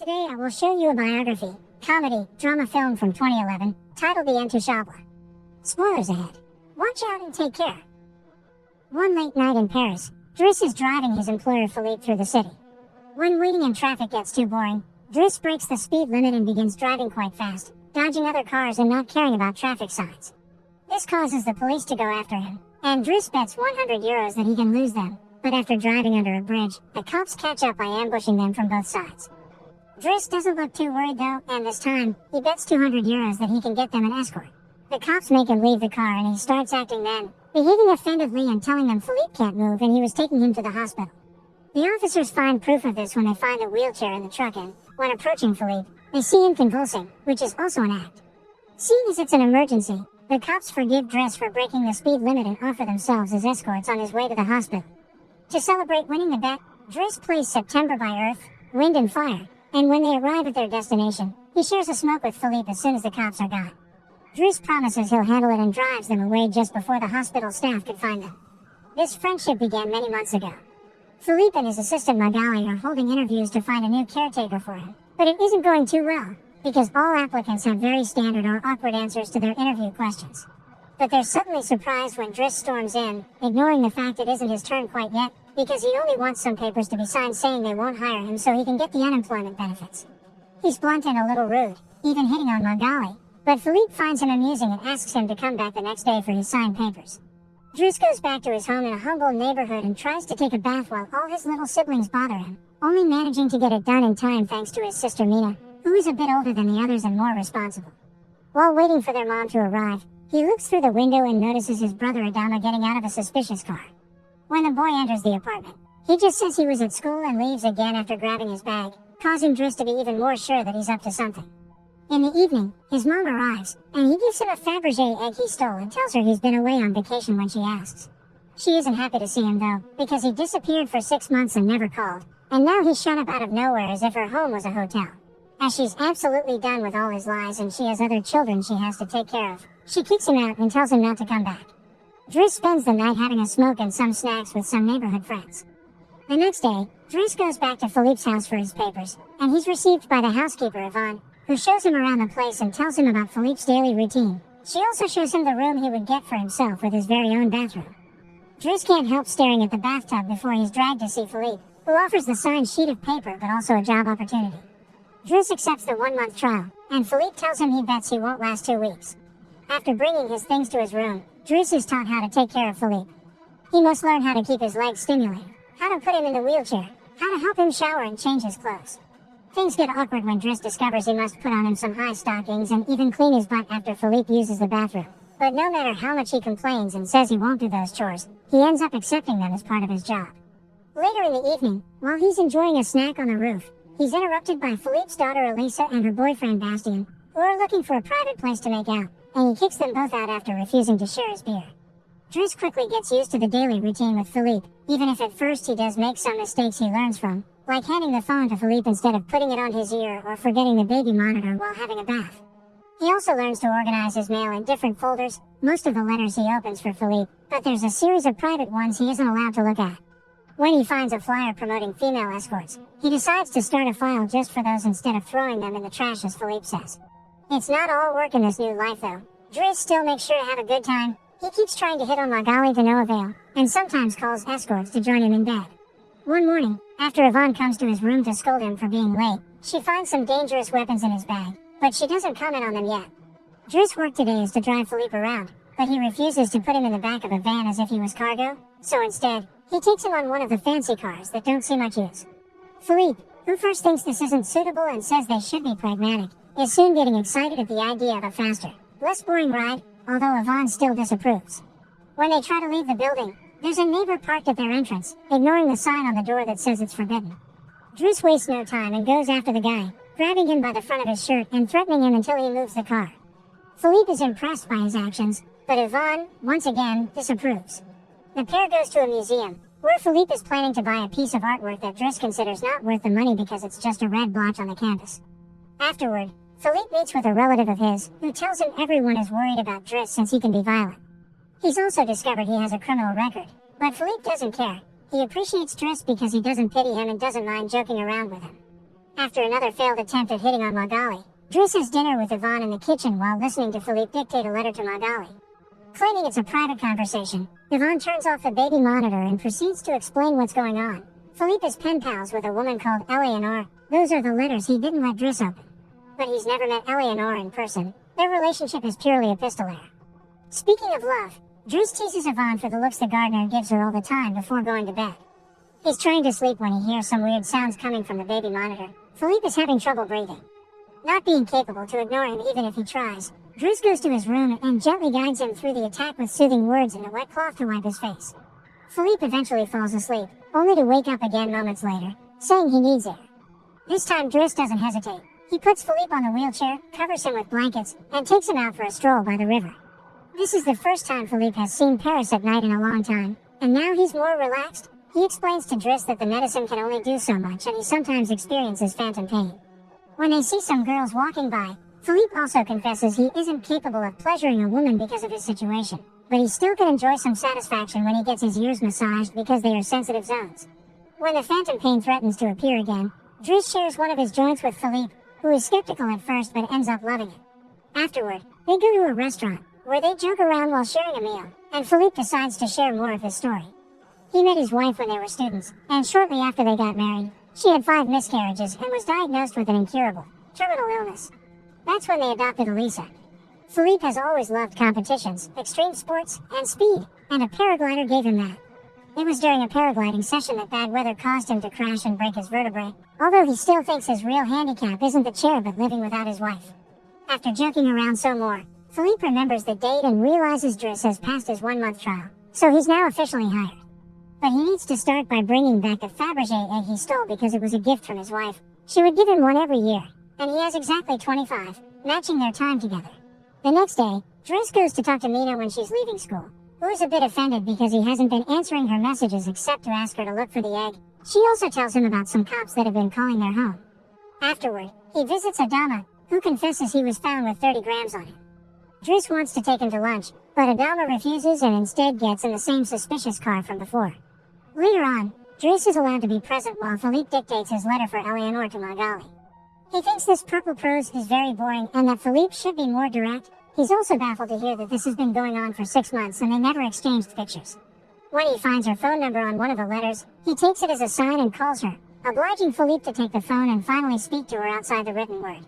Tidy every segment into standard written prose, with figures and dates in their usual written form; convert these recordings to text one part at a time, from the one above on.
Today I will show you a biography, comedy, drama film from 2011, titled The Intouchable. Spoilers ahead. Watch out and take care. One late night in Paris, Driss is driving his employer Philippe through the city. When waiting in traffic gets too boring, Driss breaks the speed limit and begins driving quite fast, dodging other cars and not caring about traffic signs. This causes the police to go after him, and Driss bets €100 that he can lose them, but after driving under a bridge, the cops catch up by ambushing them from both sides. Driss doesn't look too worried though, and this time, he bets €200 that he can get them an escort. The cops make him leave the car and he starts acting then, behaving offendedly and telling them Philippe can't move and he was taking him to the hospital. The officers find proof of this when they find the wheelchair in the truck and, when approaching Philippe, they see him convulsing, which is also an act. Seeing as it's an emergency, the cops forgive Driss for breaking the speed limit and offer themselves as escorts on his way to the hospital. To celebrate winning the bet, Driss plays September by Earth, Wind and Fire, and when they arrive at their destination, he shares a smoke with Philippe as soon as the cops are gone. Driss promises he'll handle it and drives them away just before the hospital staff could find them. This friendship began many months ago. Philippe and his assistant Magali are holding interviews to find a new caretaker for him, but it isn't going too well, because all applicants have very standard or awkward answers to their interview questions. But they're suddenly surprised when Driss storms in, ignoring the fact it isn't his turn quite yet, because he only wants some papers to be signed saying they won't hire him so he can get the unemployment benefits. He's blunt and a little rude, even hitting on Magali, but Philippe finds him amusing and asks him to come back the next day for his signed papers. Driss goes back to his home in a humble neighborhood and tries to take a bath while all his little siblings bother him, only managing to get it done in time thanks to his sister Mina, who is a bit older than the others and more responsible. While waiting for their mom to arrive, he looks through the window and notices his brother Adama getting out of a suspicious car. When the boy enters the apartment, he just says he was at school and leaves again after grabbing his bag, causing Driss to be even more sure that he's up to something. In the evening, his mom arrives, and he gives him a Fabergé egg he stole and tells her he's been away on vacation when she asks. She isn't happy to see him though, because he disappeared for 6 months and never called, and now he's shown up out of nowhere as if her home was a hotel. As she's absolutely done with all his lies and she has other children she has to take care of, she kicks him out and tells him not to come back. Driss spends the night having a smoke and some snacks with some neighborhood friends. The next day, Driss goes back to Philippe's house for his papers, and he's received by the housekeeper Yvonne, who shows him around the place and tells him about Philippe's daily routine. She also shows him the room he would get for himself with his very own bathroom. Driss can't help staring at the bathtub before he's dragged to see Philippe, who offers the signed sheet of paper but also a job opportunity. Driss accepts the 1-month trial, and Philippe tells him he bets he won't last 2 weeks. After bringing his things to his room, Driss is taught how to take care of Philippe. He must learn how to keep his legs stimulated, how to put him in the wheelchair, how to help him shower and change his clothes. Things get awkward when Driss discovers he must put on him some high stockings and even clean his butt after Philippe uses the bathroom. But no matter how much he complains and says he won't do those chores, he ends up accepting them as part of his job. Later in the evening, while he's enjoying a snack on the roof, he's interrupted by Philippe's daughter Elisa and her boyfriend Bastien, who are looking for a private place to make out, and he kicks them both out after refusing to share his beer. Driss quickly gets used to the daily routine with Philippe, even if at first he does make some mistakes he learns from, like handing the phone to Philippe instead of putting it on his ear or forgetting the baby monitor while having a bath. He also learns to organize his mail in different folders, most of the letters he opens for Philippe, but there's a series of private ones he isn't allowed to look at. When he finds a flyer promoting female escorts, he decides to start a file just for those instead of throwing them in the trash as Philippe says. It's not all work in this new life though. Driss still makes sure to have a good time. He keeps trying to hit on Magali to no avail, and sometimes calls escorts to join him in bed. One morning, after Yvonne comes to his room to scold him for being late, she finds some dangerous weapons in his bag, but she doesn't comment on them yet. Driss' work today is to drive Philippe around, but he refuses to put him in the back of a van as if he was cargo, so instead, he takes him on one of the fancy cars that don't see much use. Philippe, who first thinks this isn't suitable and says they should be pragmatic, is soon getting excited at the idea of a faster, less boring ride, although Yvonne still disapproves. When they try to leave the building, there's a neighbor parked at their entrance, ignoring the sign on the door that says it's forbidden. Driss wastes no time and goes after the guy, grabbing him by the front of his shirt and threatening him until he moves the car. Philippe is impressed by his actions, but Yvonne, once again, disapproves. The pair goes to a museum, where Philippe is planning to buy a piece of artwork that Driss considers not worth the money because it's just a red blotch on the canvas. Afterward, Philippe meets with a relative of his, who tells him everyone is worried about Driss since he can be violent. He's also discovered he has a criminal record, but Philippe doesn't care. He appreciates Driss because he doesn't pity him and doesn't mind joking around with him. After another failed attempt at hitting on Magali, Driss has dinner with Yvonne in the kitchen while listening to Philippe dictate a letter to Magali. Claiming it's a private conversation, Yvonne turns off the baby monitor and proceeds to explain what's going on. Philippe is pen pals with a woman called Eleanor. Those are the letters he didn't let Driss open. But he's never met Eleanor in person. Their relationship is purely epistolary. Speaking of love, Driss teases Yvonne for the looks the gardener gives her all the time before going to bed. He's trying to sleep when he hears some weird sounds coming from the baby monitor. Philippe is having trouble breathing. Not being capable to ignore him even if he tries, Driss goes to his room and gently guides him through the attack with soothing words and a wet cloth to wipe his face. Philippe eventually falls asleep, only to wake up again moments later, saying he needs air. This time Driss doesn't hesitate. He puts Philippe on the wheelchair, covers him with blankets, and takes him out for a stroll by the river. This is the first time Philippe has seen Paris at night in a long time, and now he's more relaxed. He explains to Driss that the medicine can only do so much and he sometimes experiences phantom pain. When they see some girls walking by, Philippe also confesses he isn't capable of pleasuring a woman because of his situation, but he still can enjoy some satisfaction when he gets his ears massaged because they are sensitive zones. When the phantom pain threatens to appear again, Driss shares one of his joints with Philippe, who is skeptical at first but ends up loving it. Afterward, they go to a restaurant, where they joke around while sharing a meal, and Philippe decides to share more of his story. He met his wife when they were students, and shortly after they got married, she had 5 miscarriages and was diagnosed with an incurable, terminal illness. That's when they adopted Elisa. Philippe has always loved competitions, extreme sports, and speed, and a paraglider gave him that. It was during a paragliding session that bad weather caused him to crash and break his vertebrae, although he still thinks his real handicap isn't the chair but living without his wife. After joking around some more, Philippe remembers the date and realizes Driss has passed his 1-month trial, so he's now officially hired. But he needs to start by bringing back the Fabergé egg he stole because it was a gift from his wife. She would give him one every year, and he has exactly 25, matching their time together. The next day, Driss goes to talk to Mina when she's leaving school, who is a bit offended because he hasn't been answering her messages except to ask her to look for the egg. She also tells him about some cops that have been calling their home. Afterward, he visits Adama, who confesses he was found with 30 grams on him. Driss wants to take him to lunch, but Adama refuses and instead gets in the same suspicious car from before. Later on, Driss is allowed to be present while Philippe dictates his letter for Eleanor to Magali. He thinks this purple prose is very boring and that Philippe should be more direct. He's also baffled to hear that this has been going on for 6 months and they never exchanged pictures. When he finds her phone number on one of the letters, he takes it as a sign and calls her, obliging Philippe to take the phone and finally speak to her outside the written word.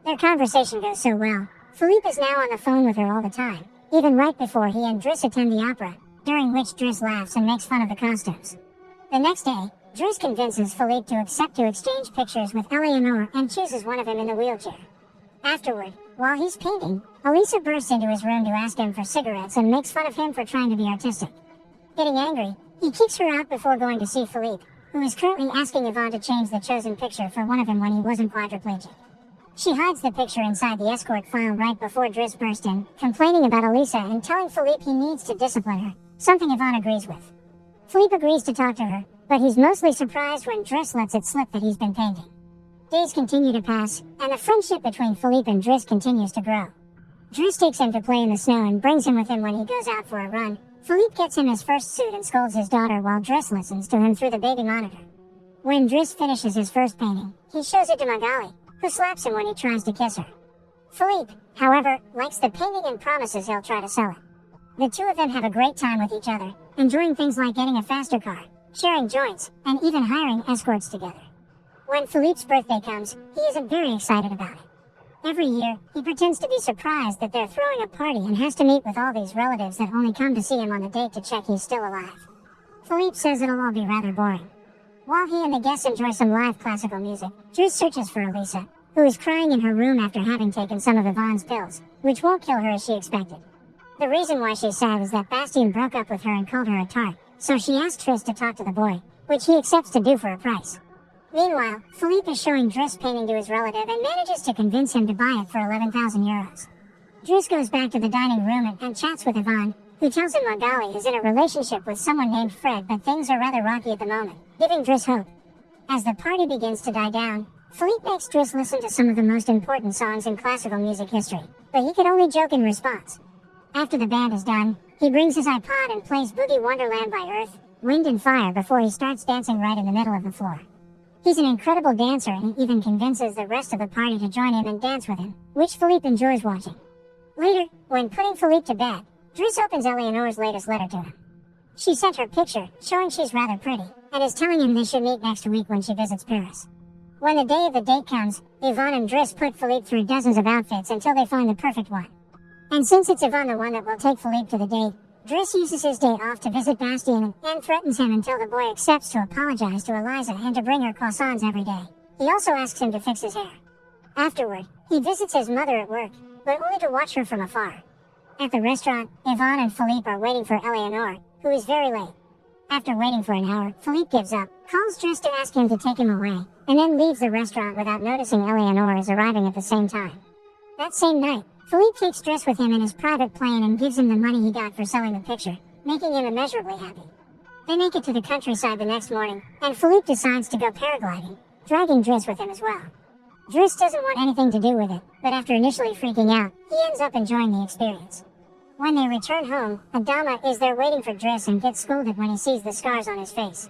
Their conversation goes so well, Philippe is now on the phone with her all the time, even right before he and Driss attend the opera, during which Driss laughs and makes fun of the costumes. The next day, Driss convinces Philippe to accept to exchange pictures with Eleanor and chooses one of them in the wheelchair. Afterward, while he's painting, Elisa bursts into his room to ask him for cigarettes and makes fun of him for trying to be artistic. Getting angry, he kicks her out before going to see Philippe, who is currently asking Yvonne to change the chosen picture for one of him when he wasn't quadriplegic. She hides the picture inside the escort file right before Driss burst in, complaining about Elisa and telling Philippe he needs to discipline her, something Yvonne agrees with. Philippe agrees to talk to her, but he's mostly surprised when Driss lets it slip that he's been painting. Days continue to pass, and the friendship between Philippe and Driss continues to grow. Driss takes him to play in the snow and brings him with him when he goes out for a run. Philippe gets him his first suit and scolds his daughter while Driss listens to him through the baby monitor. When Driss finishes his first painting, he shows it to Magali, who slaps him when he tries to kiss her. Philippe, however, likes the painting and promises he'll try to sell it. The two of them have a great time with each other, enjoying things like getting a faster car, sharing joints, and even hiring escorts together. When Philippe's birthday comes, he isn't very excited about it. Every year, he pretends to be surprised that they're throwing a party and has to meet with all these relatives that only come to see him on the date to check he's still alive. Philippe says it'll all be rather boring. While he and the guests enjoy some live classical music, Driss searches for Elisa, who is crying in her room after having taken some of Yvonne's pills, which won't kill her as she expected. The reason why she's sad is that Bastien broke up with her and called her a tart, so she asks Driss to talk to the boy, which he accepts to do for a price. Meanwhile, Philippe is showing Driss painting to his relative and manages to convince him to buy it for 11,000 euros. Driss goes back to the dining room and chats with Yvonne, who tells him Magali is in a relationship with someone named Fred, but things are rather rocky at the moment, giving Driss hope. As the party begins to die down, Philippe makes Driss listen to some of the most important songs in classical music history, but he can only joke in response. After the band is done, he brings his iPod and plays Boogie Wonderland by Earth, Wind and Fire before he starts dancing right in the middle of the floor. He's an incredible dancer and he even convinces the rest of the party to join in and dance with him, which Philippe enjoys watching. Later, when putting Philippe to bed, Driss opens Eleanor's latest letter to him. She sent her picture, showing she's rather pretty, and is telling him they should meet next week when she visits Paris. When the day of the date comes, Yvonne and Driss put Philippe through dozens of outfits until they find the perfect one. And since it's Yvonne the one that will take Philippe to the date, Driss uses his day off to visit Bastien and threatens him until the boy accepts to apologize to Eliza and to bring her croissants every day. He also asks him to fix his hair. Afterward, he visits his mother at work, but only to watch her from afar. At the restaurant, Yvonne and Philippe are waiting for Eleanor, who is very late. After waiting for an hour, Philippe gives up, calls Driss to ask him to take him away, and then leaves the restaurant without noticing Eleanor is arriving at the same time. That same night, Philippe takes Driss with him in his private plane and gives him the money he got for selling the picture, making him immeasurably happy. They make it to the countryside the next morning, and Philippe decides to go paragliding, dragging Driss with him as well. Driss doesn't want anything to do with it, but after initially freaking out, he ends up enjoying the experience. When they return home, Adama is there waiting for Driss and gets scolded when he sees the scars on his face.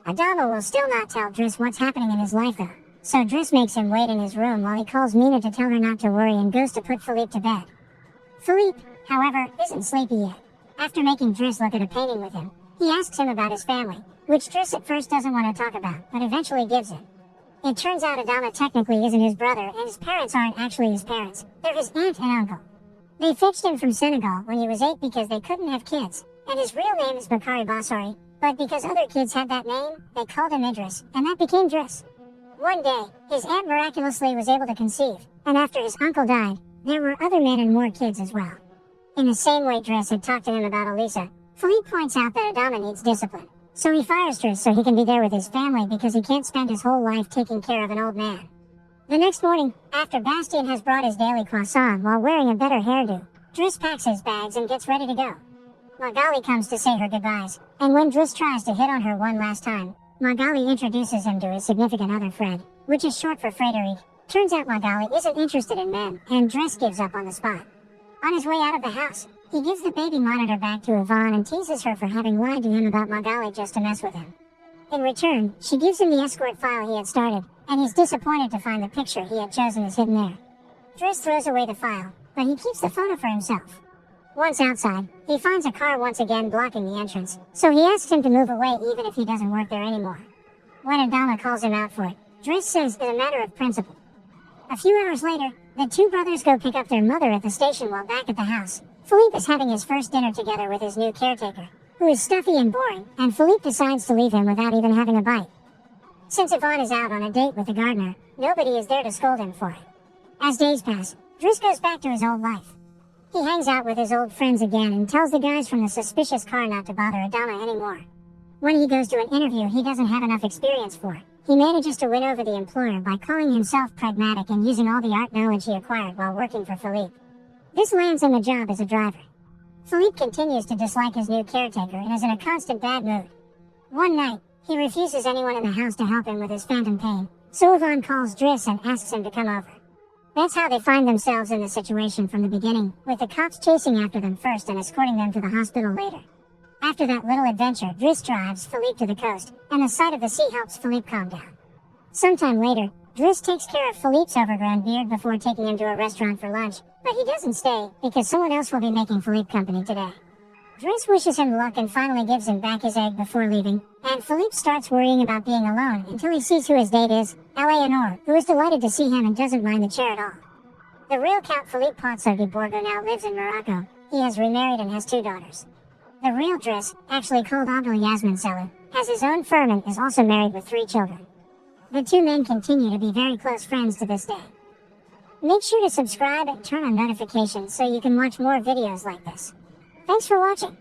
Adama will still not tell Driss what's happening in his life though, so Driss makes him wait in his room while he calls Mina to tell her not to worry and goes to put Philippe to bed. Philippe, however, isn't sleepy yet. After making Driss look at a painting with him, he asks him about his family, which Driss at first doesn't want to talk about, but eventually gives in. It turns out Adama technically isn't his brother and his parents aren't actually his parents, they're his aunt and uncle. They fetched him from Senegal when he was 8 because they couldn't have kids, and his real name is Bakari Bassari, but because other kids had that name, they called him Idris, and that became Driss. One day, his aunt miraculously was able to conceive, and after his uncle died, there were other men and more kids as well. In the same way Driss had talked to him about Elisa, Philippe points out that Adama needs discipline, so he fires Driss so he can be there with his family because he can't spend his whole life taking care of an old man. The next morning, after Bastien has brought his daily croissant while wearing a better hairdo, Driss packs his bags and gets ready to go. Magali comes to say her goodbyes, and when Driss tries to hit on her one last time, Magali introduces him to his significant other Fred, which is short for Frederic. Turns out Magali isn't interested in men, and Driss gives up on the spot. On his way out of the house, he gives the baby monitor back to Yvonne and teases her for having lied to him about Magali just to mess with him. In return, she gives him the escort file he had started, and he's disappointed to find the picture he had chosen is hidden there. Driss throws away the file, but he keeps the photo for himself. Once outside, he finds a car once again blocking the entrance, so he asks him to move away even if he doesn't work there anymore. When Adama calls him out for it, Driss says it's a matter of principle. A few hours later, the two brothers go pick up their mother at the station while back at the house. Philippe is having his first dinner together with his new caretaker, who is stuffy and boring, and Philippe decides to leave him without even having a bite. Since Yvonne is out on a date with the gardener, nobody is there to scold him for it. As days pass, Driss goes back to his old life. He hangs out with his old friends again and tells the guys from the suspicious car not to bother Adama anymore. When he goes to an interview he doesn't have enough experience for, he manages to win over the employer by calling himself pragmatic and using all the art knowledge he acquired while working for Philippe. This lands him a job as a driver. Philippe continues to dislike his new caretaker and is in a constant bad mood. One night, he refuses anyone in the house to help him with his phantom pain, so Yvonne calls Driss and asks him to come over. That's how they find themselves in the situation from the beginning, with the cops chasing after them first and escorting them to the hospital later. After that little adventure, Driss drives Philippe to the coast, and the sight of the sea helps Philippe calm down. Sometime later, Driss takes care of Philippe's overgrown beard before taking him to a restaurant for lunch, but he doesn't stay, because someone else will be making Philippe company today. Driss wishes him luck and finally gives him back his egg before leaving, and Philippe starts worrying about being alone until he sees who his date is, Eleanor, who is delighted to see him and doesn't mind the chair at all. The real Count Philippe Pozzo di Borgo now lives in Morocco. He has remarried and has 2 daughters. The real Driss, actually called Abdul Yasmin Selu, has his own firm and is also married with 3 children. The 2 men continue to be very close friends to this day. Make sure to subscribe and turn on notifications so you can watch more videos like this. Thanks for watching.